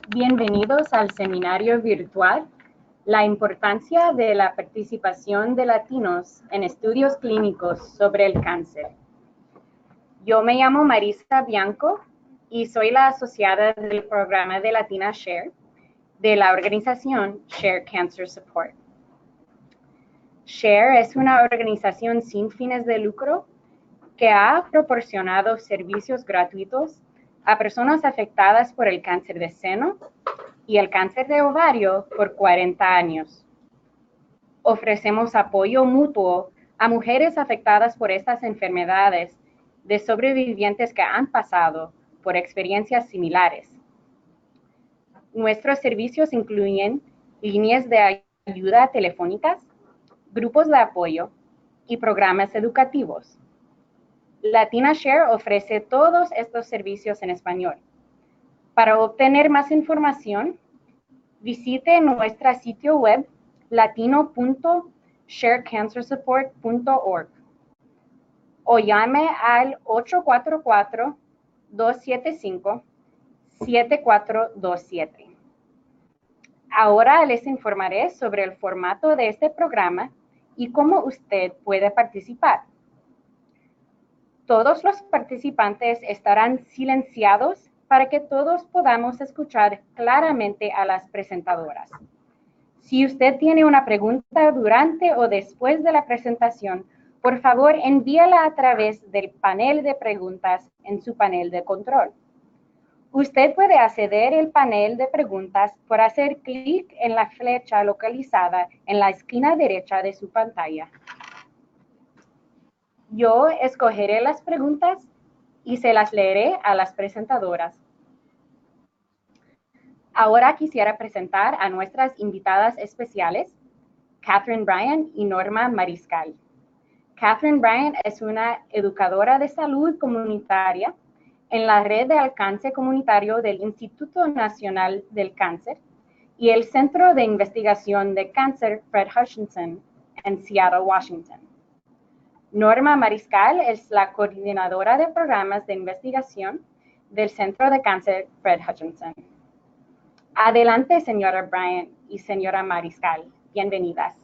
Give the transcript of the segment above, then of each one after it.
Bienvenidos al seminario virtual La importancia de la participación de latinos en estudios clínicos sobre el cáncer. Yo me llamo Marisa Bianco y soy la asociada del programa de Latina Share de la organización Share Cancer Support. Share es una organización sin fines de lucro que ha proporcionado servicios gratuitos a personas afectadas por el cáncer de seno y el cáncer de ovario por 40 años. Ofrecemos apoyo mutuo a mujeres afectadas por estas enfermedades de sobrevivientes que han pasado por experiencias similares. Nuestros servicios incluyen líneas de ayuda telefónicas, grupos de apoyo y programas educativos. Latina Share ofrece todos estos servicios en español. Para obtener más información, visite nuestro sitio web latino.sharecancersupport.org o llame al 844-275-7427. Ahora les informaré sobre el formato de este programa y cómo usted puede participar. Todos los participantes estarán silenciados para que todos podamos escuchar claramente a las presentadoras. Si usted tiene una pregunta durante o después de la presentación, por favor envíala a través del panel de preguntas en su panel de control. Usted puede acceder al panel de preguntas por hacer clic en la flecha localizada en la esquina derecha de su pantalla. Yo escogeré las preguntas y se las leeré a las presentadoras. Ahora quisiera presentar a nuestras invitadas especiales, Catherine Bryan y Norma Mariscal. Catherine Bryan es una educadora de salud comunitaria en la red de alcance comunitario del Instituto Nacional del Cáncer y el Centro de Investigación de Cáncer Fred Hutchinson en Seattle, Washington. Norma Mariscal es la coordinadora de programas de investigación del Centro de Cáncer Fred Hutchinson. Adelante, señora Bryan y señora Mariscal. Bienvenidas.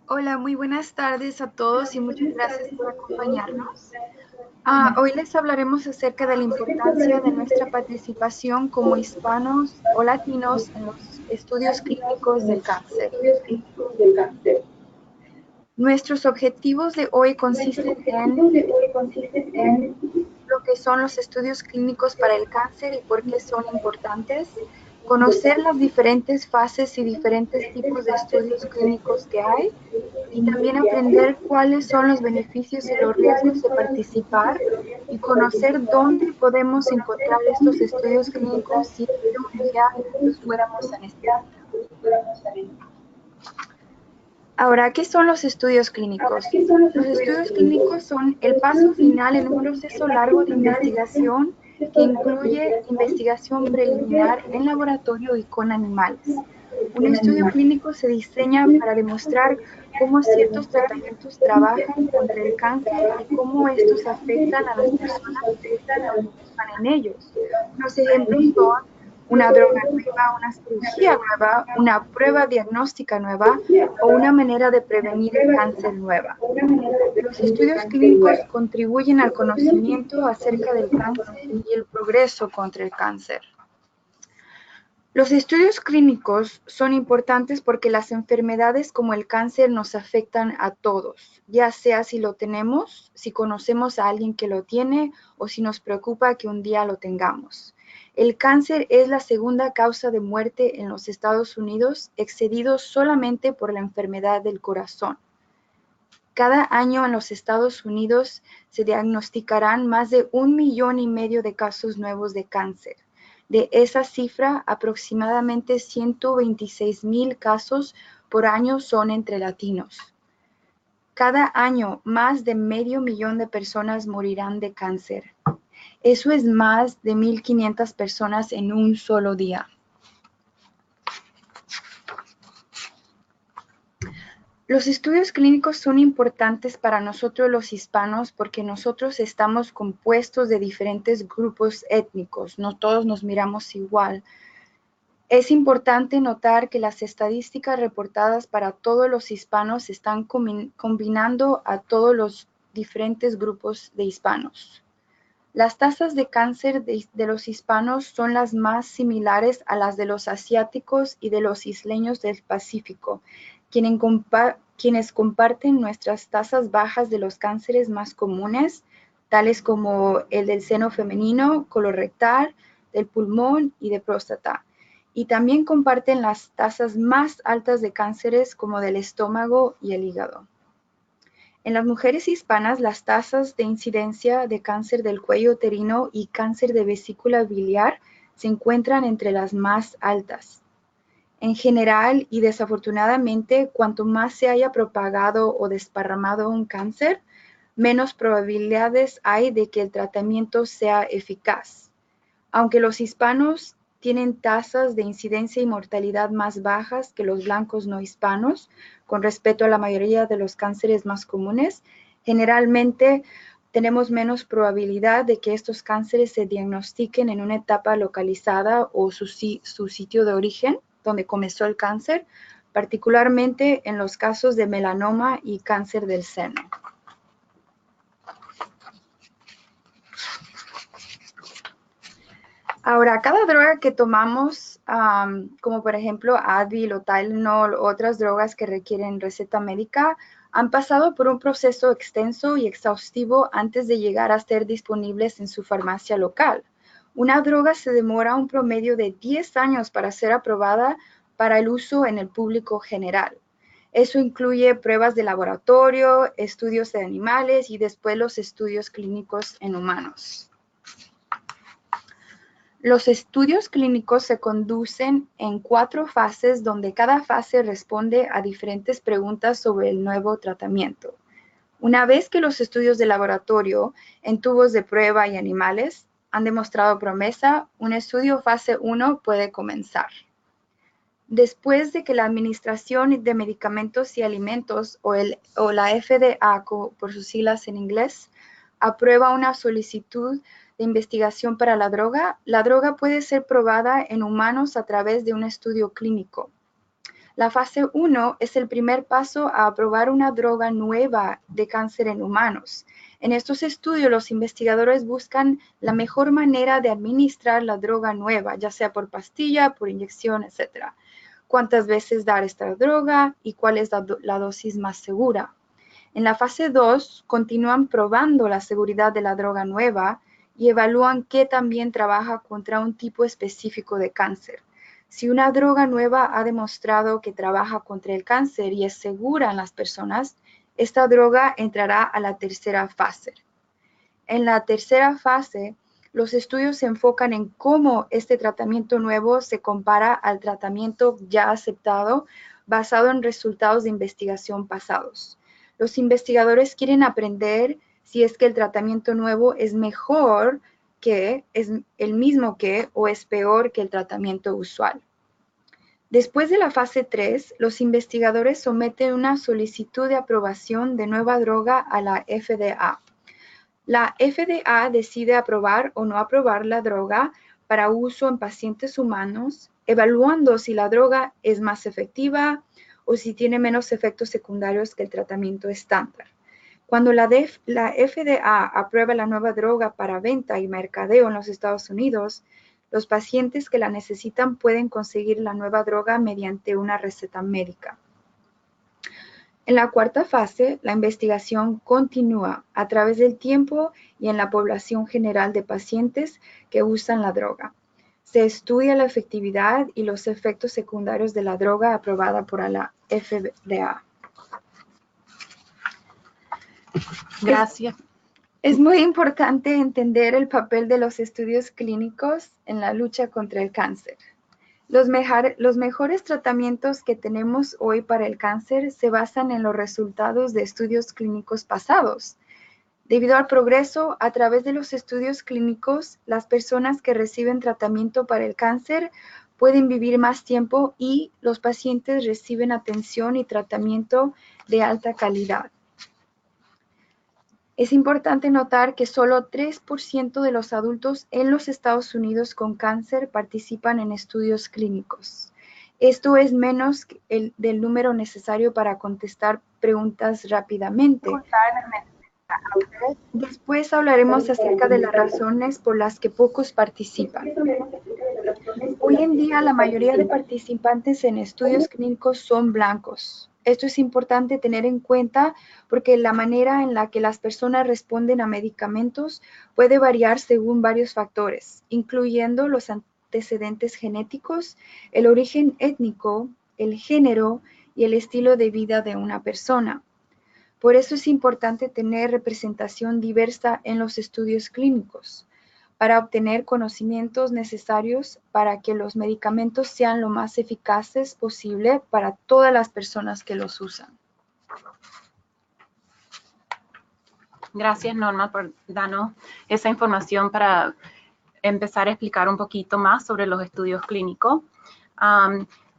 Hola, muy buenas tardes a todos y muchas gracias por acompañarnos. Hoy les hablaremos acerca de la importancia de nuestra participación como hispanos o latinos en los estudios clínicos del cáncer. Nuestros objetivos de hoy consisten en lo que son los estudios clínicos para el cáncer y por qué son importantes, conocer las diferentes fases y diferentes tipos de estudios clínicos que hay, y también aprender cuáles son los beneficios y los riesgos de participar y conocer dónde podemos encontrar estos estudios clínicos si un día los fuéramos a necesitar. Ahora, ¿qué son los estudios clínicos? Los estudios clínicos son el paso final en un proceso largo de investigación que incluye investigación preliminar en laboratorio y con animales. Un estudio clínico se diseña para demostrar cómo ciertos tratamientos trabajan contra el cáncer y cómo estos afectan a las personas que participan en ellos. Los ejemplos son una droga nueva, una cirugía nueva, una prueba diagnóstica nueva o una manera de prevenir el cáncer nueva. Los estudios clínicos contribuyen al conocimiento acerca del cáncer y el progreso contra el cáncer. Los estudios clínicos son importantes porque las enfermedades como el cáncer nos afectan a todos, ya sea si lo tenemos, si conocemos a alguien que lo tiene o si nos preocupa que un día lo tengamos. El cáncer es la segunda causa de muerte en los Estados Unidos, excedido solamente por la enfermedad del corazón. Cada año en los Estados Unidos se diagnosticarán más de 1,5 millones de casos nuevos de cáncer. De esa cifra, aproximadamente 126,000 casos por año son entre latinos. Cada año, más de 500,000 de personas morirán de cáncer. Eso es más de 1,500 personas en un solo día. Los estudios clínicos son importantes para nosotros los hispanos porque nosotros estamos compuestos de diferentes grupos étnicos, no todos nos miramos igual. Es importante notar que las estadísticas reportadas para todos los hispanos están combinando a todos los diferentes grupos de hispanos. Las tasas de cáncer de los hispanos son las más similares a las de los asiáticos y de los isleños del Pacífico, quienes comparten nuestras tasas bajas de los cánceres más comunes, tales como el del seno femenino, colorectal, del pulmón y de próstata. Y también comparten las tasas más altas de cánceres como del estómago y el hígado. En las mujeres hispanas, las tasas de incidencia de cáncer del cuello uterino y cáncer de vesícula biliar se encuentran entre las más altas. En general y desafortunadamente, cuanto más se haya propagado o desparramado un cáncer, menos probabilidades hay de que el tratamiento sea eficaz. Aunque los hispanos tienen tasas de incidencia y mortalidad más bajas que los blancos no hispanos, con respecto a la mayoría de los cánceres más comunes, generalmente tenemos menos probabilidad de que estos cánceres se diagnostiquen en una etapa localizada o su sitio de origen, donde comenzó el cáncer, particularmente en los casos de melanoma y cáncer del seno. Ahora, cada droga que tomamos, como por ejemplo Advil o Tylenol, otras drogas que requieren receta médica, han pasado por un proceso extenso y exhaustivo antes de llegar a ser disponibles en su farmacia local. Una droga se demora un promedio de 10 años para ser aprobada para el uso en el público general. Eso incluye pruebas de laboratorio, estudios de animales y después los estudios clínicos en humanos. Los estudios clínicos se conducen en 4 fases donde cada fase responde a diferentes preguntas sobre el nuevo tratamiento. Una vez que los estudios de laboratorio en tubos de prueba y animales han demostrado promesa, un estudio fase 1 puede comenzar. Después de que la Administración de Medicamentos y Alimentos o la FDA, por sus siglas en inglés, aprueba una solicitud de investigación para la droga puede ser probada en humanos a través de un estudio clínico. La fase 1 es el primer paso a aprobar una droga nueva de cáncer en humanos. En estos estudios, los investigadores buscan la mejor manera de administrar la droga nueva, ya sea por pastilla, por inyección, etc. Cuántas veces dar esta droga y cuál es la dosis más segura. En la fase 2, continúan probando la seguridad de la droga nueva y evalúan qué también trabaja contra un tipo específico de cáncer. Si una droga nueva ha demostrado que trabaja contra el cáncer y es segura en las personas, esta droga entrará a la tercera fase. En la tercera fase, los estudios se enfocan en cómo este tratamiento nuevo se compara al tratamiento ya aceptado basado en resultados de investigación pasados. Los investigadores quieren aprender si es que el tratamiento nuevo es mejor que, es el mismo que o es peor que el tratamiento usual. Después de la fase 3, los investigadores someten una solicitud de aprobación de nueva droga a la FDA. La FDA decide aprobar o no aprobar la droga para uso en pacientes humanos, evaluando si la droga es más efectiva o si tiene menos efectos secundarios que el tratamiento estándar. Cuando la FDA aprueba la nueva droga para venta y mercadeo en los Estados Unidos, los pacientes que la necesitan pueden conseguir la nueva droga mediante una receta médica. En la cuarta fase, la investigación continúa a través del tiempo y en la población general de pacientes que usan la droga. Se estudia la efectividad y los efectos secundarios de la droga aprobada por la FDA. Gracias. Es muy importante entender el papel de los estudios clínicos en la lucha contra el cáncer. Los mejores tratamientos que tenemos hoy para el cáncer se basan en los resultados de estudios clínicos pasados. Debido al progreso a través de los estudios clínicos, las personas que reciben tratamiento para el cáncer pueden vivir más tiempo y los pacientes reciben atención y tratamiento de alta calidad. Es importante notar que solo 3% de los adultos en los Estados Unidos con cáncer participan en estudios clínicos. Esto es menos del número necesario para contestar preguntas rápidamente. Después hablaremos acerca de las razones por las que pocos participan. Hoy en día, la mayoría de participantes en estudios clínicos son blancos. Esto es importante tener en cuenta porque la manera en la que las personas responden a medicamentos puede variar según varios factores, incluyendo los antecedentes genéticos, el origen étnico, el género y el estilo de vida de una persona. Por eso es importante tener representación diversa en los estudios clínicos, para obtener conocimientos necesarios para que los medicamentos sean lo más eficaces posible para todas las personas que los usan. Gracias, Norma, por darnos esa información para empezar a explicar un poquito más sobre los estudios clínicos.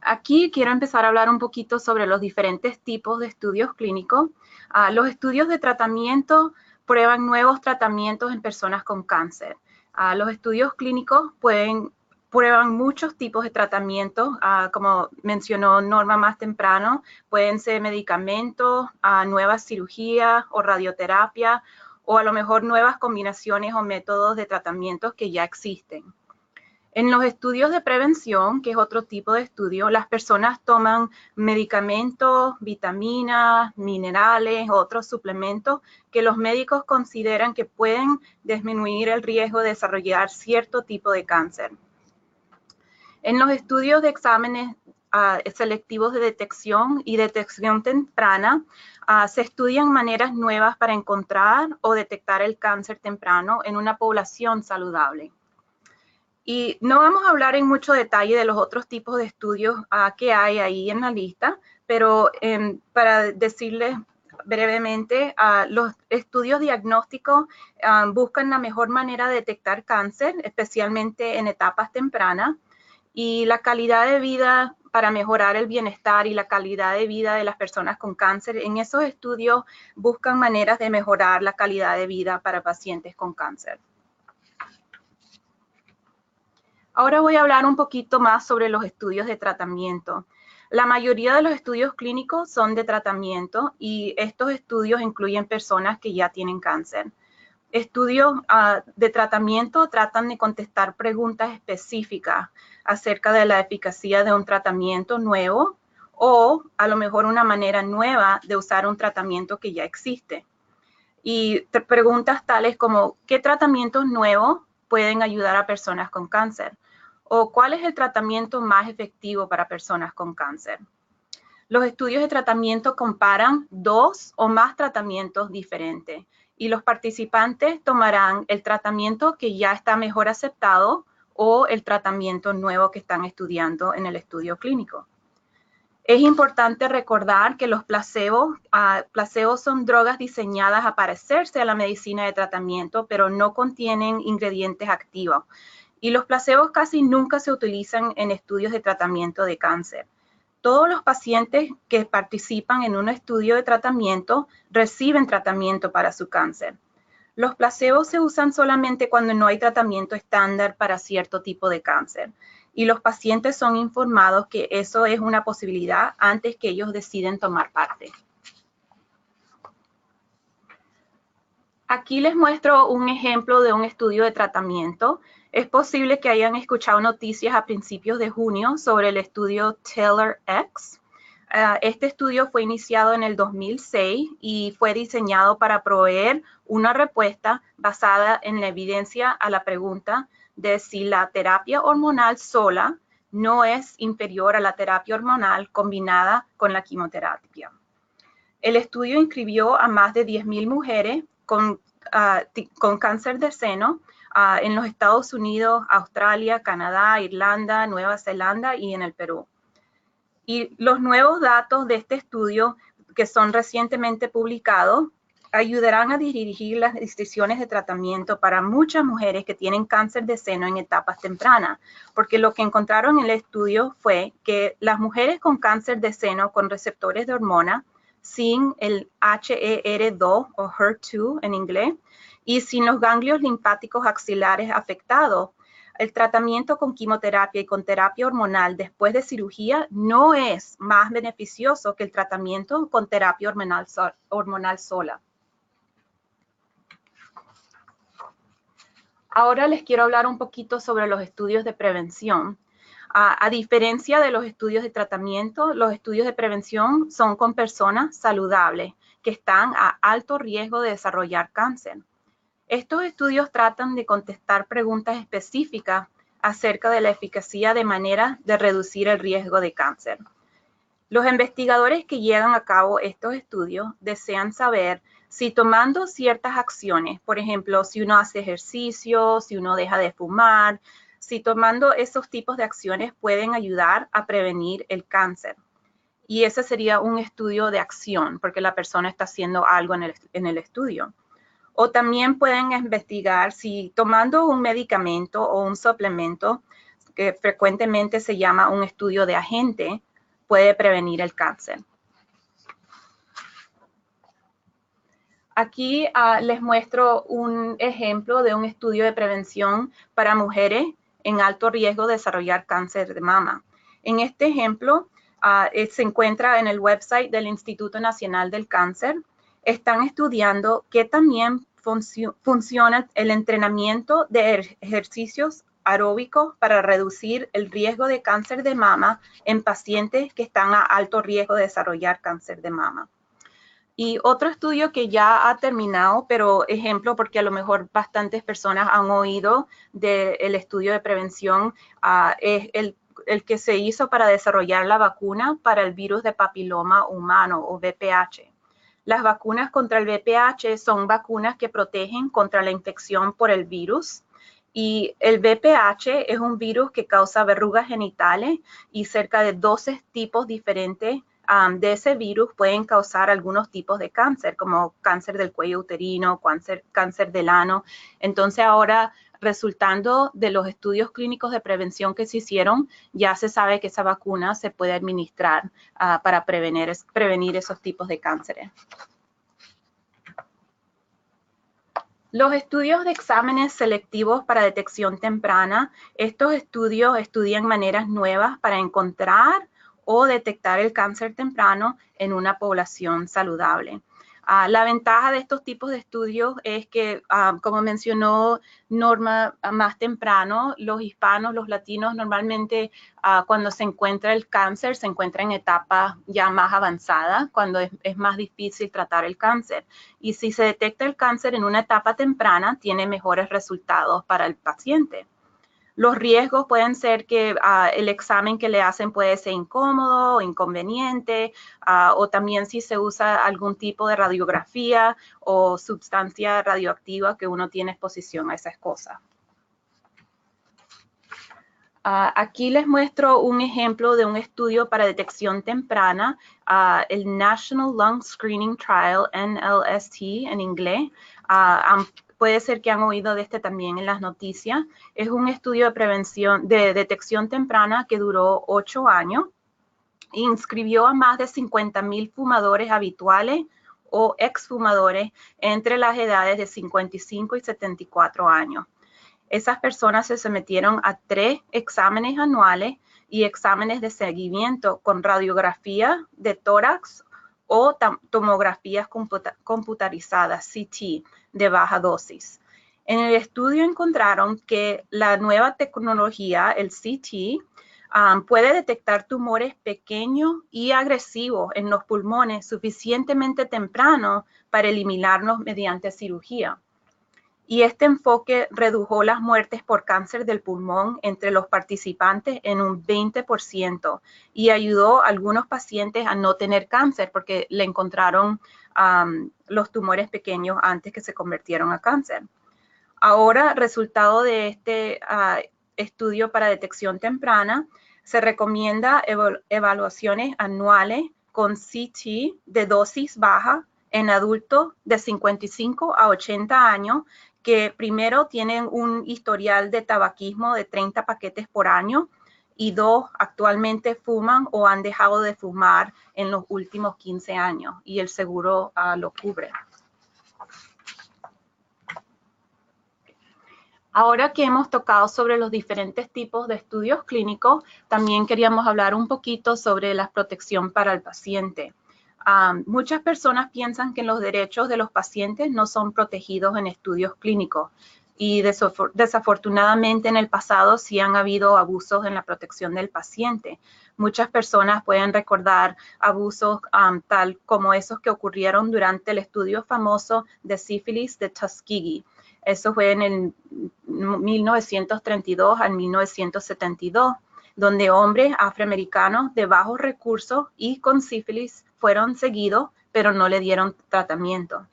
Aquí quiero empezar a hablar un poquito sobre los diferentes tipos de estudios clínicos. Los estudios de tratamiento prueban nuevos tratamientos en personas con cáncer. Los estudios clínicos prueban muchos tipos de tratamientos, como mencionó Norma más temprano, pueden ser medicamentos, nuevas cirugías o radioterapia, o a lo mejor nuevas combinaciones o métodos de tratamientos que ya existen. En los estudios de prevención, que es otro tipo de estudio, las personas toman medicamentos, vitaminas, minerales, otros suplementos que los médicos consideran que pueden disminuir el riesgo de desarrollar cierto tipo de cáncer. En los estudios de exámenes selectivos de detección y detección temprana, se estudian maneras nuevas para encontrar o detectar el cáncer temprano en una población saludable. Y no vamos a hablar en mucho detalle de los otros tipos de estudios que hay ahí en la lista, pero para decirles brevemente, los estudios diagnósticos buscan la mejor manera de detectar cáncer, especialmente en etapas tempranas, y la calidad de vida para mejorar el bienestar y la calidad de vida de las personas con cáncer. En esos estudios buscan maneras de mejorar la calidad de vida para pacientes con cáncer. Ahora voy a hablar un poquito más sobre los estudios de tratamiento. La mayoría de los estudios clínicos son de tratamiento y estos estudios incluyen personas que ya tienen cáncer. Estudios de tratamiento tratan de contestar preguntas específicas acerca de la eficacia de un tratamiento nuevo o a lo mejor una manera nueva de usar un tratamiento que ya existe. Y preguntas tales como, ¿qué tratamientos nuevos pueden ayudar a personas con cáncer? ¿O cuál es el tratamiento más efectivo para personas con cáncer? Los estudios de tratamiento comparan 2 o más tratamientos diferentes y los participantes tomarán el tratamiento que ya está mejor aceptado o el tratamiento nuevo que están estudiando en el estudio clínico. Es importante recordar que los placebos son drogas diseñadas a parecerse a la medicina de tratamiento, pero no contienen ingredientes activos. Y los placebos casi nunca se utilizan en estudios de tratamiento de cáncer. Todos los pacientes que participan en un estudio de tratamiento reciben tratamiento para su cáncer. Los placebos se usan solamente cuando no hay tratamiento estándar para cierto tipo de cáncer. Y los pacientes son informados que eso es una posibilidad antes que ellos deciden tomar parte. Aquí les muestro un ejemplo de un estudio de tratamiento. Es posible que hayan escuchado noticias a principios de junio sobre el estudio TAILOR-X. Este estudio fue iniciado en el 2006 y fue diseñado para proveer una respuesta basada en la evidencia a la pregunta de si la terapia hormonal sola no es inferior a la terapia hormonal combinada con la quimioterapia. El estudio inscribió a más de 10,000 mujeres con cáncer de seno en los Estados Unidos, Australia, Canadá, Irlanda, Nueva Zelanda y en el Perú. Y los nuevos datos de este estudio que son recientemente publicados ayudarán a dirigir las decisiones de tratamiento para muchas mujeres que tienen cáncer de seno en etapas tempranas, porque lo que encontraron en el estudio fue que las mujeres con cáncer de seno con receptores de hormona, sin el HER2 o HER2 en inglés, y sin los ganglios linfáticos axilares afectados, el tratamiento con quimioterapia y con terapia hormonal después de cirugía no es más beneficioso que el tratamiento con terapia hormonal sola. Ahora les quiero hablar un poquito sobre los estudios de prevención. A diferencia de los estudios de tratamiento, los estudios de prevención son con personas saludables que están a alto riesgo de desarrollar cáncer. Estos estudios tratan de contestar preguntas específicas acerca de la eficacia de maneras de reducir el riesgo de cáncer. Los investigadores que llevan a cabo estos estudios desean saber si tomando ciertas acciones, por ejemplo, si uno hace ejercicio, si uno deja de fumar, si tomando esos tipos de acciones pueden ayudar a prevenir el cáncer. Y ese sería un estudio de acción, porque la persona está haciendo algo en el estudio. O también pueden investigar si tomando un medicamento o un suplemento, que frecuentemente se llama un estudio de agente, puede prevenir el cáncer. Aquí les muestro un ejemplo de un estudio de prevención para mujeres en alto riesgo de desarrollar cáncer de mama. En este ejemplo se encuentra en el website del Instituto Nacional del Cáncer. Están estudiando que también funciona el entrenamiento de ejercicios aeróbicos para reducir el riesgo de cáncer de mama en pacientes que están a alto riesgo de desarrollar cáncer de mama. Y otro estudio que ya ha terminado, pero ejemplo porque a lo mejor bastantes personas han oído del estudio de prevención, es el que se hizo para desarrollar la vacuna para el virus de papiloma humano o VPH. Las vacunas contra el VPH son vacunas que protegen contra la infección por el virus. Y el VPH es un virus que causa verrugas genitales y cerca de 12 tipos diferentes de ese virus pueden causar algunos tipos de cáncer, como cáncer del cuello uterino, cáncer del ano. Entonces ahora, resultando de los estudios clínicos de prevención que se hicieron, ya se sabe que esa vacuna se puede administrar para prevenir esos tipos de cánceres. Los estudios de exámenes selectivos para detección temprana, estos estudios estudian maneras nuevas para encontrar o detectar el cáncer temprano en una población saludable. La ventaja de estos tipos de estudios es que, como mencionó Norma más temprano, los hispanos, los latinos, normalmente cuando se encuentra el cáncer, se encuentra en etapas ya más avanzadas, cuando es más difícil tratar el cáncer. Y si se detecta el cáncer en una etapa temprana, tiene mejores resultados para el paciente. Los riesgos pueden ser que el examen que le hacen puede ser incómodo o inconveniente, o también si se usa algún tipo de radiografía o sustancia radioactiva que uno tiene exposición a esas cosas. Aquí les muestro un ejemplo de un estudio para detección temprana, el National Lung Screening Trial, NLST en inglés. Puede ser que han oído de este también en las noticias. Es un estudio de prevención, de detección temprana que duró 8 años. Inscribió a más de 50,000 fumadores habituales o exfumadores entre las edades de 55 y 74 años. Esas personas se sometieron a 3 exámenes anuales y exámenes de seguimiento con radiografía de tórax o tomografías computarizadas, CT, de baja dosis. En el estudio encontraron que la nueva tecnología, el CT, puede detectar tumores pequeños y agresivos en los pulmones suficientemente temprano para eliminarlos mediante cirugía. Y este enfoque redujo las muertes por cáncer del pulmón entre los participantes en un 20% y ayudó a algunos pacientes a no tener cáncer porque le encontraron los tumores pequeños antes que se convirtieron a cáncer. Ahora, resultado de este estudio para detección temprana, se recomienda evaluaciones anuales con CT de dosis baja en adultos de 55 a 80 años que primero tienen un historial de tabaquismo de 30 paquetes por año y 2 actualmente fuman o han dejado de fumar en los últimos 15 años y el seguro lo cubre. Ahora que hemos tocado sobre los diferentes tipos de estudios clínicos, también queríamos hablar un poquito sobre la protección para el paciente. Muchas personas piensan que los derechos de los pacientes no son protegidos en estudios clínicos y desafortunadamente en el pasado sí han habido abusos en la protección del paciente. Muchas personas pueden recordar abusos tal como esos que ocurrieron durante el estudio famoso de sífilis de Tuskegee. Eso fue en el 1932 al 1972, donde hombres afroamericanos de bajos recursos y con sífilis fueron seguidos, pero no le dieron tratamiento.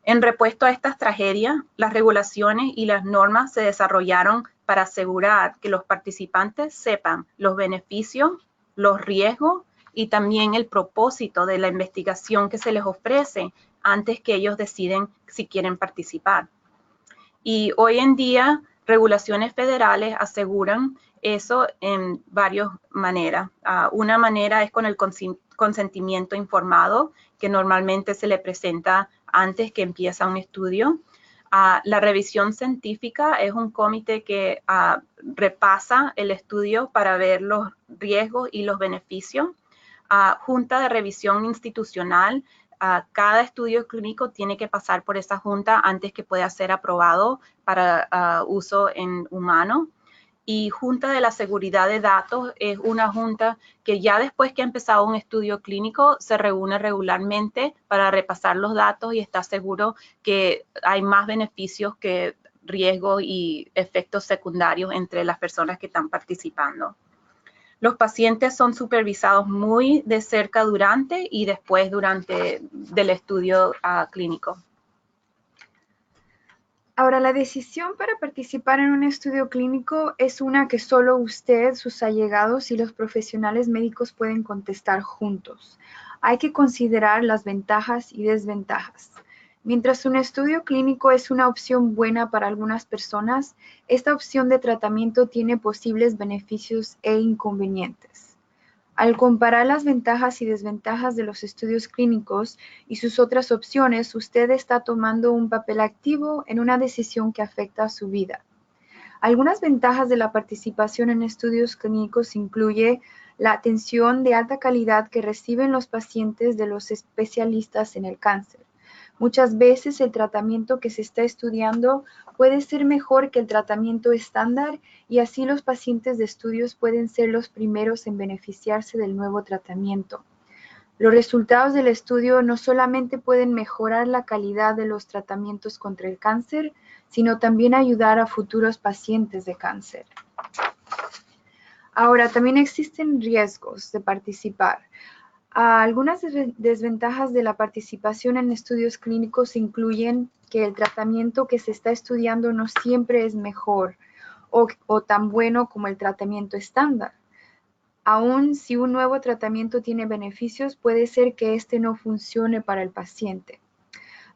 En respuesta a estas tragedias, las regulaciones y las normas se desarrollaron para asegurar que los participantes sepan los beneficios, los riesgos y también el propósito de la investigación que se les ofrece antes que ellos deciden si quieren participar. Y hoy en día, regulaciones federales aseguran eso en varias maneras. Una manera es con el consentimiento informado, que normalmente se le presenta antes que empieza un estudio. La revisión científica es un comité que repasa el estudio para ver los riesgos y los beneficios. Junta de revisión institucional. Cada estudio clínico tiene que pasar por esa junta antes que pueda ser aprobado para uso en humano. Y Junta de la Seguridad de Datos es una junta que ya después que ha empezado un estudio clínico se reúne regularmente para repasar los datos y está seguro que hay más beneficios que riesgos y efectos secundarios entre las personas que están participando. Los pacientes son supervisados muy de cerca durante y después del estudio clínico. Ahora, la decisión para participar en un estudio clínico es una que solo usted, sus allegados y los profesionales médicos pueden contestar juntos. Hay que considerar las ventajas y desventajas. Mientras un estudio clínico es una opción buena para algunas personas, esta opción de tratamiento tiene posibles beneficios e inconvenientes. Al comparar las ventajas y desventajas de los estudios clínicos y sus otras opciones, usted está tomando un papel activo en una decisión que afecta a su vida. Algunas ventajas de la participación en estudios clínicos incluye la atención de alta calidad que reciben los pacientes de los especialistas en el cáncer. Muchas veces el tratamiento que se está estudiando puede ser mejor que el tratamiento estándar y así los pacientes de estudios pueden ser los primeros en beneficiarse del nuevo tratamiento. Los resultados del estudio no solamente pueden mejorar la calidad de los tratamientos contra el cáncer, sino también ayudar a futuros pacientes de cáncer. Ahora, también existen riesgos de participar. Algunas desventajas de la participación en estudios clínicos incluyen que el tratamiento que se está estudiando no siempre es mejor o tan bueno como el tratamiento estándar. Aún si un nuevo tratamiento tiene beneficios, puede ser que este no funcione para el paciente.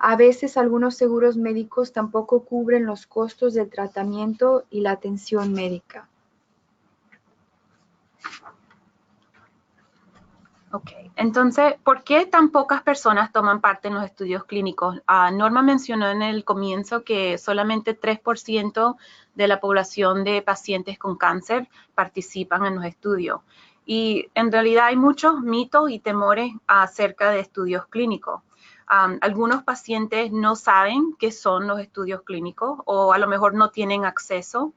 A veces algunos seguros médicos tampoco cubren los costos del tratamiento y la atención médica. Ok, entonces, ¿por qué tan pocas personas toman parte en los estudios clínicos? Norma mencionó en el comienzo que solamente 3% de la población de pacientes con cáncer participan en los estudios. Y en realidad hay muchos mitos y temores acerca de estudios clínicos. Algunos pacientes no saben qué son los estudios clínicos o a lo mejor no tienen acceso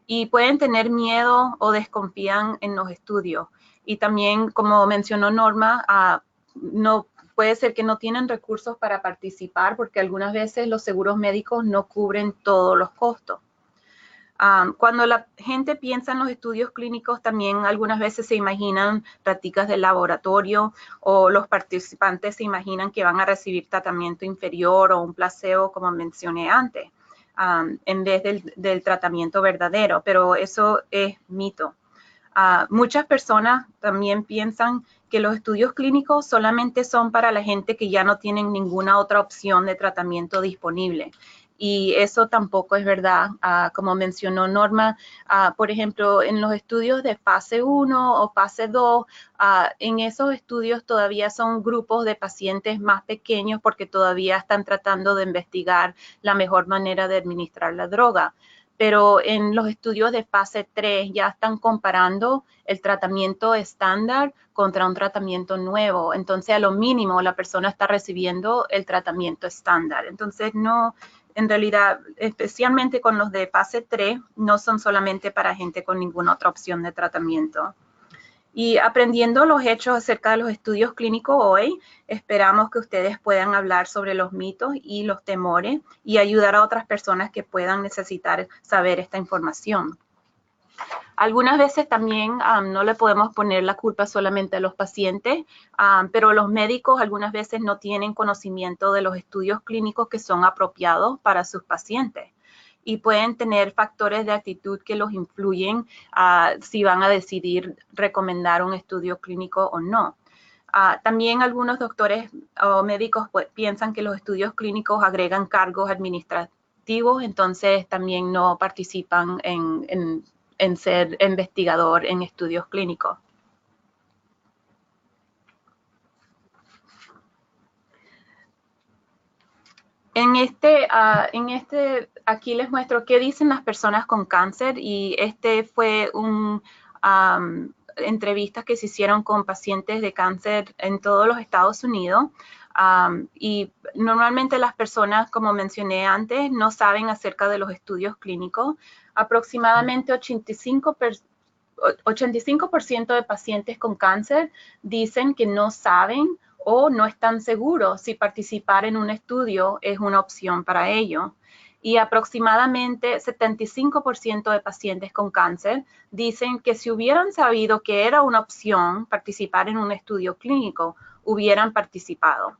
y pueden tener miedo o desconfían en los estudios. Y también, como mencionó Norma, no puede ser que no tienen recursos para participar porque algunas veces los seguros médicos no cubren todos los costos. Cuando la gente piensa en los estudios clínicos, también algunas veces se imaginan prácticas de laboratorio o los participantes se imaginan que van a recibir tratamiento inferior o un placebo, como mencioné antes, en vez del tratamiento verdadero, pero eso es mito. Muchas personas también piensan que los estudios clínicos solamente son para la gente que ya no tienen ninguna otra opción de tratamiento disponible. Y eso tampoco es verdad. Como mencionó Norma, por ejemplo, en los estudios de fase 1 o fase 2, en esos estudios todavía son grupos de pacientes más pequeños porque todavía están tratando de investigar la mejor manera de administrar la droga. Pero en los estudios de fase 3 ya están comparando el tratamiento estándar contra un tratamiento nuevo. Entonces, a lo mínimo, la persona está recibiendo el tratamiento estándar. Entonces, no, en realidad, especialmente con los de fase 3, no son solamente para gente con ninguna otra opción de tratamiento. Y aprendiendo los hechos acerca de los estudios clínicos hoy, esperamos que ustedes puedan hablar sobre los mitos y los temores y ayudar a otras personas que puedan necesitar saber esta información. Algunas veces también no le podemos poner la culpa solamente a los pacientes, pero los médicos algunas veces no tienen conocimiento de los estudios clínicos que son apropiados para sus pacientes. Y pueden tener factores de actitud que los influyen si van a decidir recomendar un estudio clínico o no. También algunos doctores o médicos piensan que los estudios clínicos agregan cargos administrativos, entonces también no participan en ser investigador en estudios clínicos. Aquí les muestro qué dicen las personas con cáncer y fue entrevistas que se hicieron con pacientes de cáncer en todos los Estados Unidos. Y normalmente las personas, como mencioné antes, no saben acerca de los estudios clínicos. Aproximadamente 85% de pacientes con cáncer dicen que no saben o no están seguros si participar en un estudio es una opción para ellos. Y aproximadamente 75% de pacientes con cáncer dicen que si hubieran sabido que era una opción participar en un estudio clínico, hubieran participado.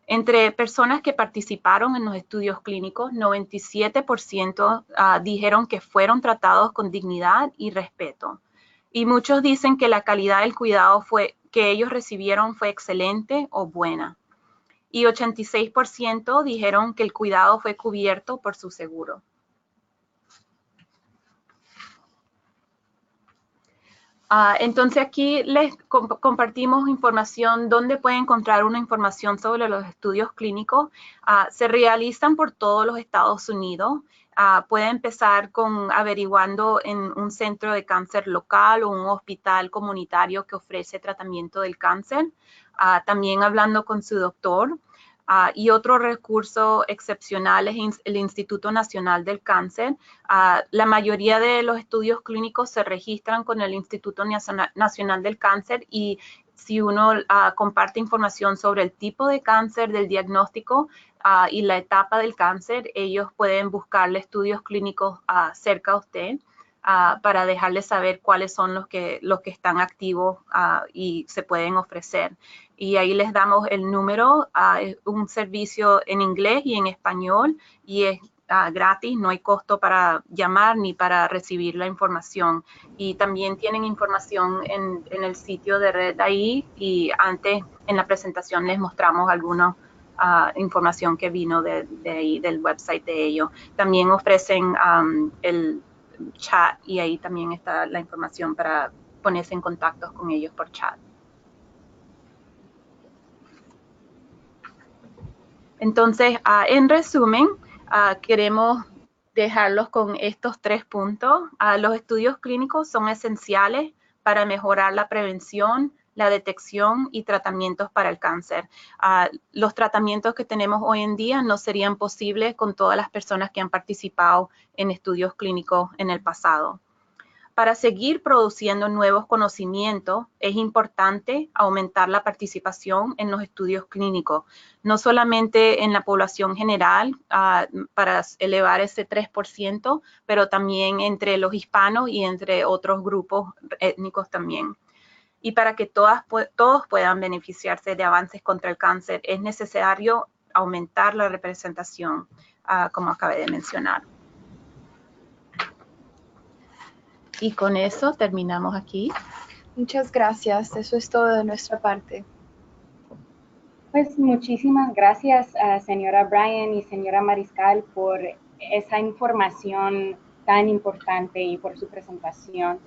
Entre personas que participaron en los estudios clínicos, 97% dijeron que fueron tratados con dignidad y respeto. Y muchos dicen que la calidad del cuidado que ellos recibieron fue excelente o buena. Y 86% dijeron que el cuidado fue cubierto por su seguro. Entonces aquí les compartimos información donde pueden encontrar una información sobre los estudios clínicos. Se realizan por todos los Estados Unidos. Puede empezar con averiguando en un centro de cáncer local o un hospital comunitario que ofrece tratamiento del cáncer. También hablando con su doctor. Y otro recurso excepcional es el Instituto Nacional del Cáncer. La mayoría de los estudios clínicos se registran con el Instituto Nacional del Cáncer y si uno comparte información sobre el tipo de cáncer, del diagnóstico y la etapa del cáncer, ellos pueden buscarle estudios clínicos cerca a usted para dejarles saber cuáles son los que están activos y se pueden ofrecer. Y ahí les damos el número, un servicio en inglés y en español y es gratis, no hay costo para llamar ni para recibir la información. Y también tienen información en el sitio de red ahí y antes en la presentación les mostramos alguna información que vino de ahí, del website de ellos. También ofrecen el chat y ahí también está la información para ponerse en contacto con ellos por chat. Entonces, en resumen, queremos dejarlos con estos 3 puntos. Los estudios clínicos son esenciales para mejorar la prevención, la detección y tratamientos para el cáncer. Los tratamientos que tenemos hoy en día no serían posibles con todas las personas que han participado en estudios clínicos en el pasado. Para seguir produciendo nuevos conocimientos, es importante aumentar la participación en los estudios clínicos, no solamente en la población general para elevar ese 3%, pero también entre los hispanos y entre otros grupos étnicos también. Y para que todos puedan beneficiarse de avances contra el cáncer, es necesario aumentar la representación, como acabé de mencionar. Y con eso terminamos aquí. Muchas gracias. Eso es todo de nuestra parte. Pues muchísimas gracias, señora Bryan y señora Mariscal, por esa información tan importante y por su presentación.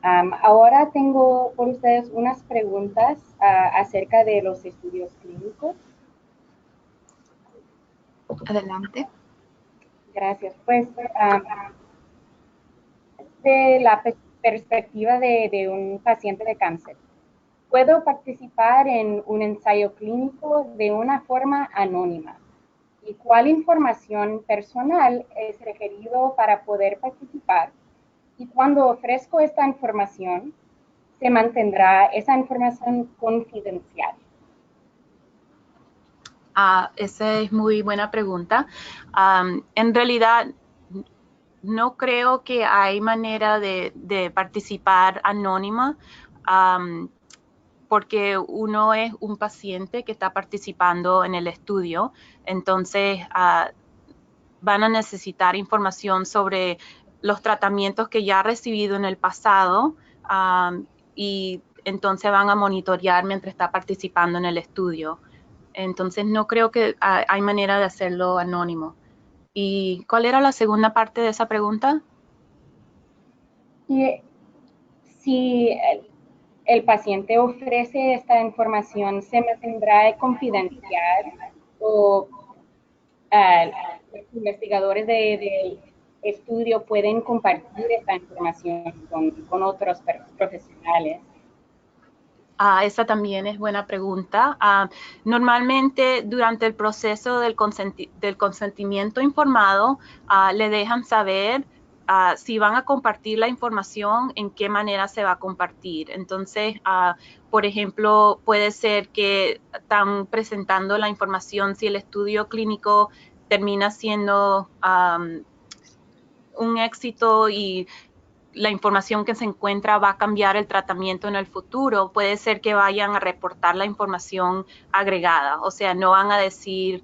Ahora tengo por ustedes unas preguntas acerca de los estudios clínicos. Adelante. Gracias. Pues, de la perspectiva de un paciente de cáncer, ¿puedo participar en un ensayo clínico de una forma anónima? ¿Y cuál información personal es requerido para poder participar? Y cuando ofrezco esta información, ¿se mantendrá esa información confidencial? Esa es muy buena pregunta. En realidad, no creo que hay manera de participar anónima, porque uno es un paciente que está participando en el estudio, entonces van a necesitar información sobre los tratamientos que ya ha recibido en el pasado, y entonces van a monitorear mientras está participando en el estudio. Entonces no creo que hay manera de hacerlo anónimo. ¿Y cuál era la segunda parte de esa pregunta? Y si el paciente ofrece esta información, ¿se mantendrá confidencial o los investigadores del estudio pueden compartir esta información con otros profesionales? Esa también es buena pregunta. Normalmente durante el proceso del consentimiento informado, le dejan saber si van a compartir la información, en qué manera se va a compartir. Entonces, por ejemplo, puede ser que están presentando la información si el estudio clínico termina siendo un éxito y la información que se encuentra va a cambiar el tratamiento en el futuro, puede ser que vayan a reportar la información agregada. O sea, no van a decir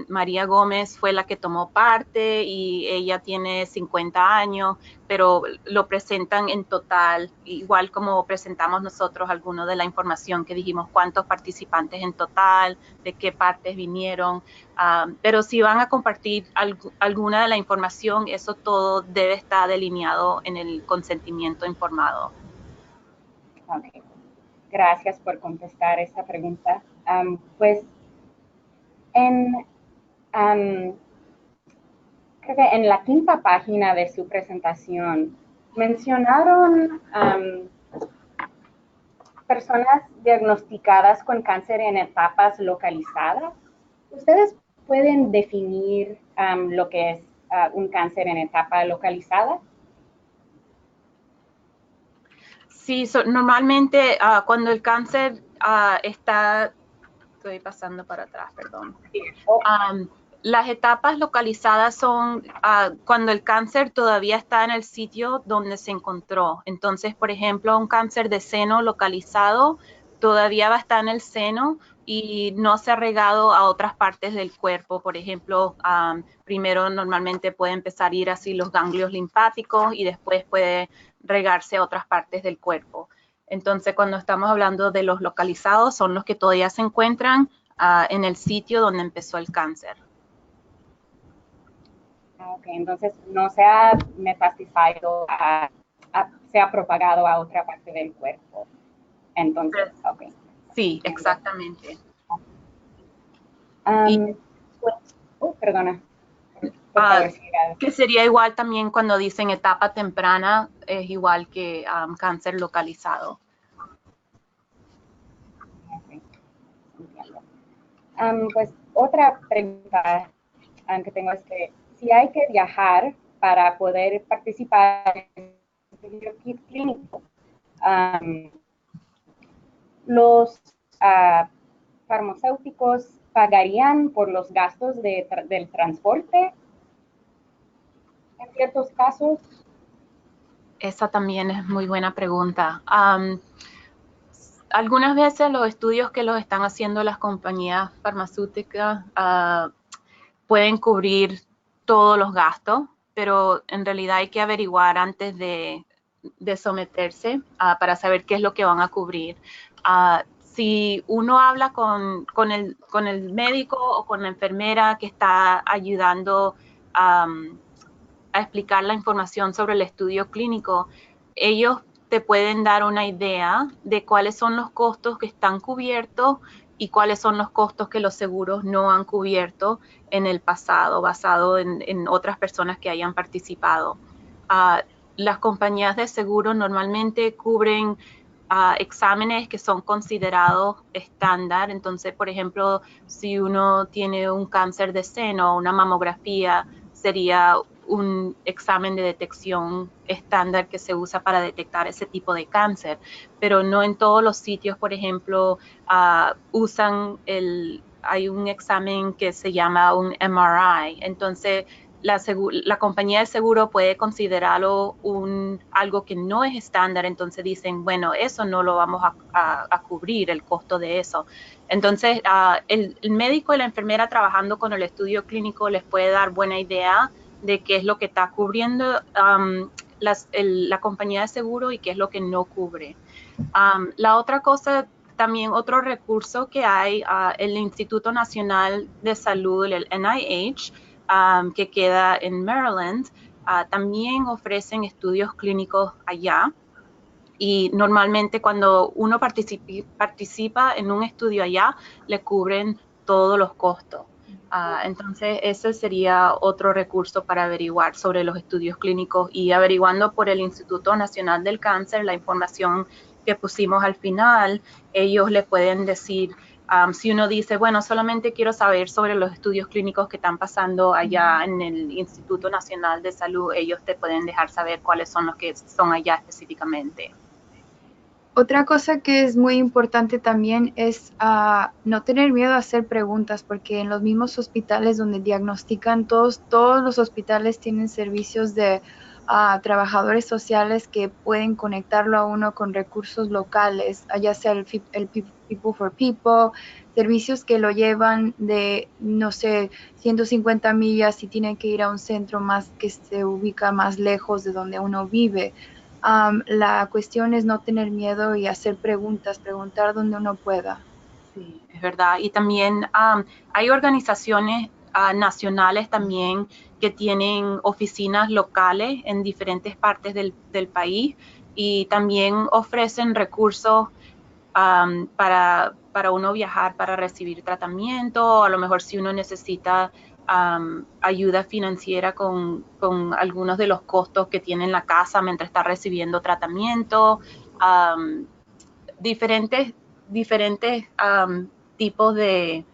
María Gómez fue la que tomó parte y ella tiene 50 años, pero lo presentan en total, igual como presentamos nosotros algunos de la información que dijimos cuántos participantes en total, de qué partes vinieron. Pero si van a compartir alguna de la información, eso todo debe estar delineado en el consentimiento informado. Okay. Gracias por contestar esta pregunta. Pues creo que en la quinta página de su presentación mencionaron personas diagnosticadas con cáncer en etapas localizadas. ¿Ustedes pueden definir lo que es un cáncer en etapa localizada? Sí, normalmente cuando el cáncer está, estoy pasando para atrás, perdón. Las etapas localizadas son cuando el cáncer todavía está en el sitio donde se encontró. Entonces, por ejemplo, un cáncer de seno localizado todavía va a estar en el seno y no se ha regado a otras partes del cuerpo. Por ejemplo, primero normalmente puede empezar a ir así los ganglios linfáticos y después puede regarse a otras partes del cuerpo. Entonces, cuando estamos hablando de los localizados, son los que todavía se encuentran en el sitio donde empezó el cáncer. Ok, entonces no se ha metastizado, se ha propagado a otra parte del cuerpo. Entonces, ok. Sí, exactamente. Perdona. Que sería igual también cuando dicen etapa temprana, es igual que cáncer localizado. Pues otra pregunta que tengo es que si hay que viajar para poder participar en el estudio clínico, los farmacéuticos pagarían por los gastos del transporte en ciertos casos. Esa también es muy buena pregunta. Algunas veces los estudios que los están haciendo las compañías farmacéuticas pueden cubrir todos los gastos, pero en realidad hay que averiguar antes de de someterse para saber qué es lo que van a cubrir. Si uno habla con el médico o con la enfermera que está ayudando a explicar la información sobre el estudio clínico, ellos te pueden dar una idea de cuáles son los costos que están cubiertos y cuáles son los costos que los seguros no han cubierto en el pasado, basado en otras personas que hayan participado. Las compañías de seguro normalmente cubren exámenes que son considerados estándar. Entonces, por ejemplo, si uno tiene un cáncer de seno o una mamografía, sería un examen de detección estándar que se usa para detectar ese tipo de cáncer, pero no en todos los sitios, por ejemplo, hay un examen que se llama un MRI. Entonces, la compañía de seguro puede considerarlo algo que no es estándar, entonces dicen, bueno, eso no lo vamos a cubrir, el costo de eso. Entonces, el médico y la enfermera trabajando con el estudio clínico les puede dar buena idea de qué es lo que está cubriendo la compañía de seguro y qué es lo que no cubre. La otra cosa, también otro recurso que hay, el Instituto Nacional de Salud, el NIH, que queda en Maryland, también ofrecen estudios clínicos allá. Y normalmente cuando uno participa en un estudio allá, le cubren todos los costos. Entonces, ese sería otro recurso para averiguar sobre los estudios clínicos, y averiguando por el Instituto Nacional del Cáncer, la información que pusimos al final, ellos le pueden decir, si uno dice, bueno, solamente quiero saber sobre los estudios clínicos que están pasando allá en el Instituto Nacional de Salud, ellos te pueden dejar saber cuáles son los que son allá específicamente. Otra cosa que es muy importante también es no tener miedo a hacer preguntas, porque en los mismos hospitales donde diagnostican, todos los hospitales tienen servicios de trabajadores sociales que pueden conectarlo a uno con recursos locales, ya sea el People for People, servicios que lo llevan de, no sé, 150 millas si tienen que ir a un centro más que se ubica más lejos de donde uno vive. La cuestión es no tener miedo y hacer preguntas, preguntar donde uno pueda. Sí, es verdad. Y también hay organizaciones nacionales también que tienen oficinas locales en diferentes partes del país, y también ofrecen recursos para uno viajar para recibir tratamiento, a lo mejor si uno necesita ayuda financiera con algunos de los costos que tiene en la casa mientras está recibiendo tratamiento, diferentes tipos de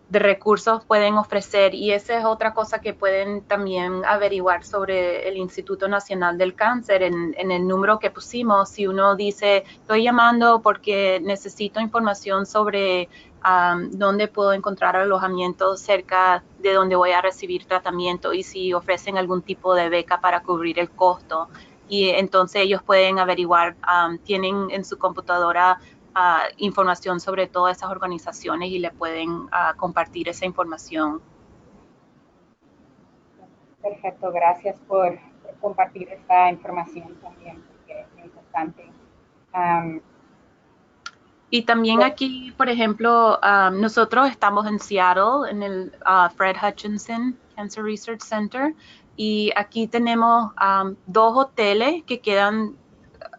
recursos pueden ofrecer, y esa es otra cosa que pueden también averiguar sobre el Instituto Nacional del Cáncer. En el número que pusimos, si uno dice, estoy llamando porque necesito información sobre dónde puedo encontrar alojamiento cerca de donde voy a recibir tratamiento, y si ofrecen algún tipo de beca para cubrir el costo, y entonces ellos pueden averiguar, tienen en su computadora información sobre todas esas organizaciones y le pueden compartir esa información. Perfecto, gracias por compartir esta información también, porque es importante. Y también aquí, por ejemplo, nosotros estamos en Seattle, en el Fred Hutchinson Cancer Research Center, y aquí tenemos 2 hoteles que quedan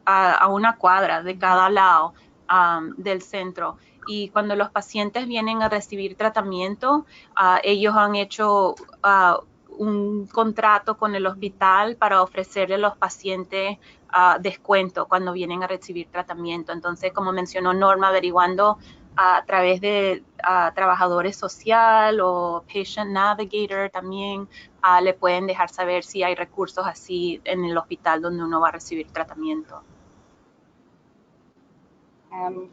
a una cuadra de cada lado del centro. Y cuando los pacientes vienen a recibir tratamiento, ellos han hecho un contrato con el hospital para ofrecerle a los pacientes descuento cuando vienen a recibir tratamiento. Entonces, como mencionó Norma, averiguando a través de trabajadores social o Patient Navigator también le pueden dejar saber si hay recursos así en el hospital donde uno va a recibir tratamiento.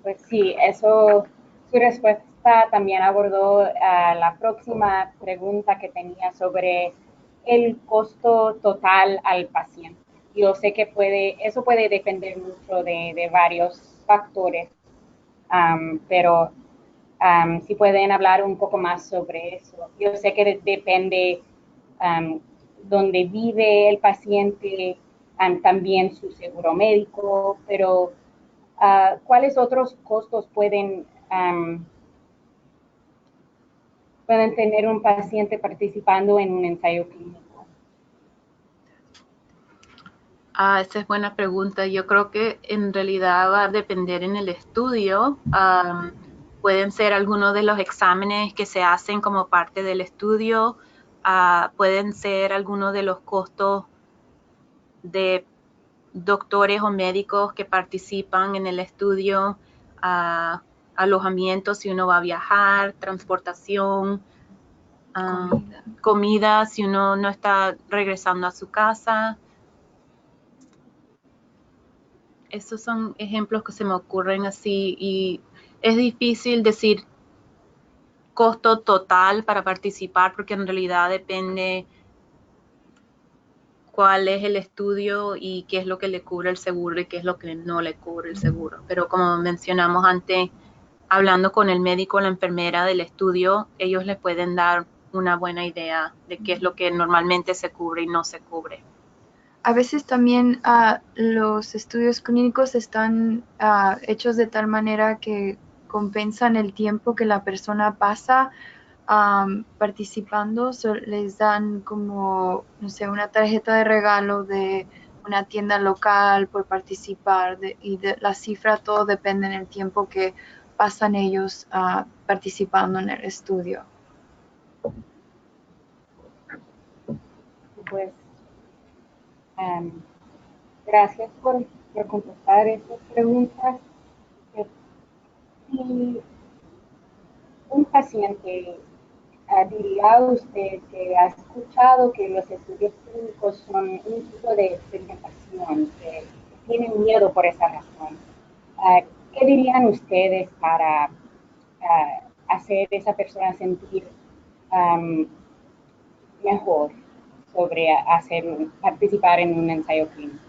Pues sí, eso, su respuesta también abordó la próxima pregunta que tenía sobre el costo total al paciente. Yo sé que eso puede depender mucho de varios factores, pero si pueden hablar un poco más sobre eso. Yo sé que depende dónde vive el paciente, también su seguro médico, pero ¿cuáles otros costos pueden tener un paciente participando en un ensayo clínico? Esa es buena pregunta. Yo creo que en realidad va a depender en el estudio. Pueden ser algunos de los exámenes que se hacen como parte del estudio. Pueden ser algunos de los costos de doctores o médicos que participan en el estudio, alojamiento si uno va a viajar, transportación, comida si uno no está regresando a su casa. Esos son ejemplos que se me ocurren así y es difícil decir costo total para participar porque en realidad depende cuál es el estudio y qué es lo que le cubre el seguro y qué es lo que no le cubre el seguro. Pero como mencionamos antes, hablando con el médico o la enfermera del estudio, ellos le pueden dar una buena idea de qué es lo que normalmente se cubre y no se cubre. A veces también los estudios clínicos están hechos de tal manera que compensan el tiempo que la persona pasa participando. Les dan como, no sé, una tarjeta de regalo de una tienda local por participar y de la cifra, todo depende del tiempo que pasan ellos participando en el estudio. Pues gracias por contestar estas preguntas. Si un paciente diría usted que ha escuchado que los estudios clínicos son un tipo de experimentación, que tienen miedo por esa razón, ¿qué dirían ustedes para hacer a esa persona sentir mejor sobre participar en un ensayo clínico?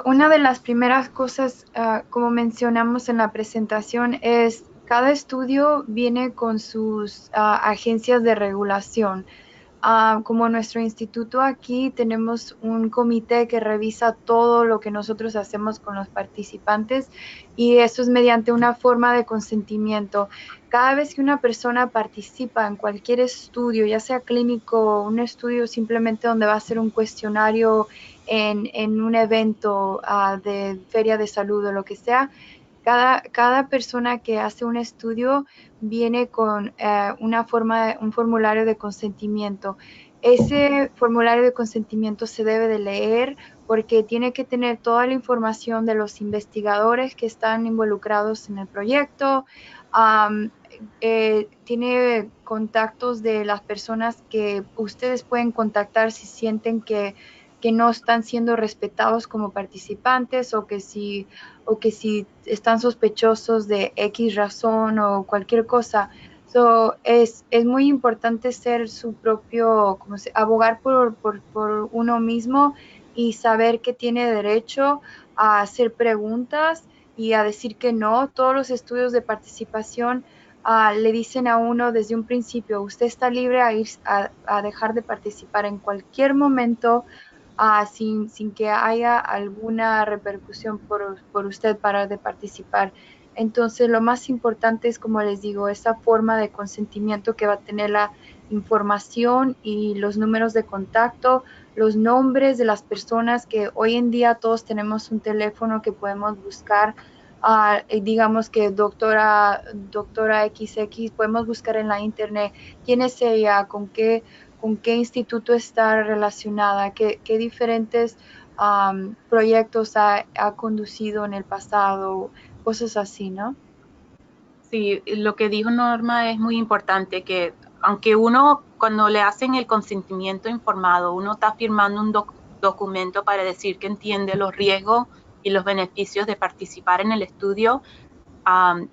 Una de las primeras cosas, como mencionamos en la presentación, es cada estudio viene con sus agencias de regulación. Como nuestro instituto aquí tenemos un comité que revisa todo lo que nosotros hacemos con los participantes y eso es mediante una forma de consentimiento. Cada vez que una persona participa en cualquier estudio, ya sea clínico, un estudio simplemente donde va a hacer un cuestionario en un evento de feria de salud o lo que sea, cada persona que hace un estudio viene con un formulario de consentimiento. Ese formulario de consentimiento se debe de leer porque tiene que tener toda la información de los investigadores que están involucrados en el proyecto. Tiene contactos de las personas que ustedes pueden contactar si sienten que no están siendo respetados como participantes o que si están sospechosos de X razón o cualquier cosa. Es muy importante ser su propio, abogar por uno mismo y saber que tiene derecho a hacer preguntas y a decir que no. Todos los estudios de participación le dicen a uno desde un principio, usted está libre a dejar de participar en cualquier momento sin que haya alguna repercusión por usted parar de participar. Entonces, lo más importante es, como les digo, esa forma de consentimiento que va a tener la información y los números de contacto, los nombres de las personas que hoy en día todos tenemos un teléfono que podemos buscar. Digamos que doctora XX, podemos buscar en la internet quién es ella, con qué instituto está relacionada, qué diferentes proyectos ha conducido en el pasado, cosas así, ¿no? Sí, lo que dijo Norma es muy importante, que aunque uno, cuando le hacen el consentimiento informado, uno está firmando un documento para decir que entiende los riesgos y los beneficios de participar en el estudio,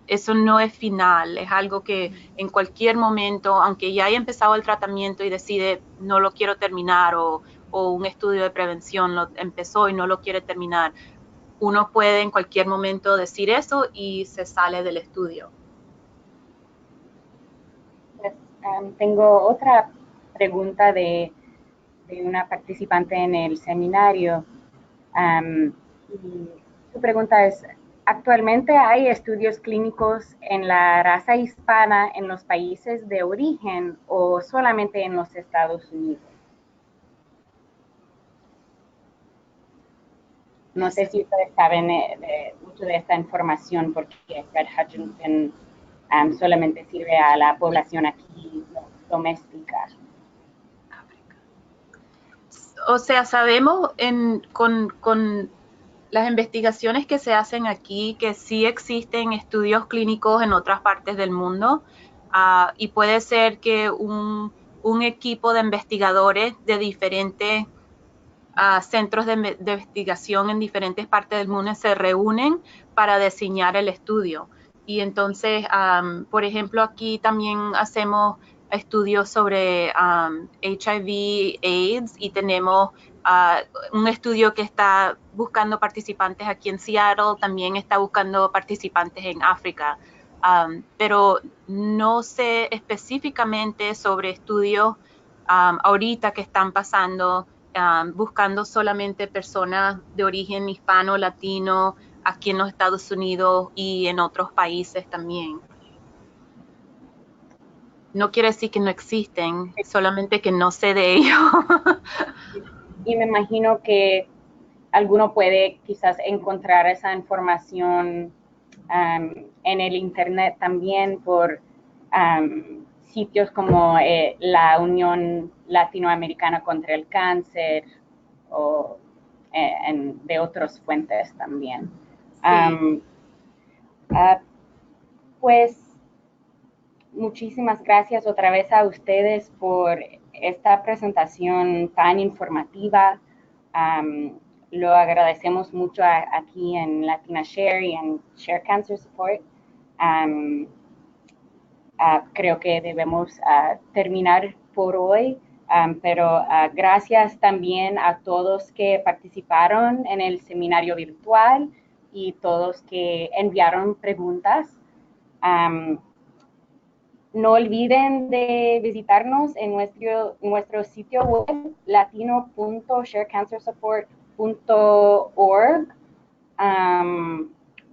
eso no es final, es algo que en cualquier momento, aunque ya haya empezado el tratamiento y decide no lo quiero terminar o un estudio de prevención lo empezó y no lo quiere terminar, uno puede en cualquier momento decir eso y se sale del estudio. Pues, tengo otra pregunta de de una participante en el seminario. Y su pregunta es, ¿actualmente hay estudios clínicos en la raza hispana en los países de origen o solamente en los Estados Unidos? No sé si ustedes saben mucho de esta información porque Fred Hutchinson solamente sirve a la población aquí doméstica. O sea, sabemos con las investigaciones que se hacen aquí que sí existen estudios clínicos en otras partes del mundo, y puede ser que un equipo de investigadores de diferentes centros de investigación en diferentes partes del mundo se reúnen para diseñar el estudio. Y entonces, por ejemplo, aquí también hacemos estudios sobre HIV, AIDS, y tenemos un estudio que está buscando participantes aquí en Seattle, también está buscando participantes en África. Pero no sé específicamente sobre estudios ahorita que están pasando buscando solamente personas de origen hispano, latino, aquí en los Estados Unidos y en otros países también. No quiere decir que no existen, solamente que no sé de ellos. Y me imagino que alguno puede quizás encontrar esa información en el Internet también por sitios como la Unión Latinoamericana contra el Cáncer o de otras fuentes también. Sí. Pues muchísimas gracias otra vez a ustedes por esta presentación tan informativa. Lo agradecemos mucho aquí en Latina Share y en Share Cancer Support. Creo que debemos terminar por hoy, pero gracias también a todos que participaron en el seminario virtual y todos que enviaron preguntas. No olviden de visitarnos en nuestro sitio web latino.sharecancersupport.org.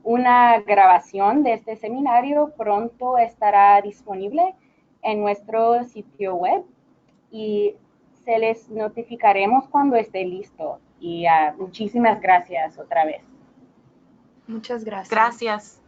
Una grabación de este seminario pronto estará disponible en nuestro sitio web y se les notificaremos cuando esté listo. Y muchísimas gracias otra vez. Muchas gracias. Gracias.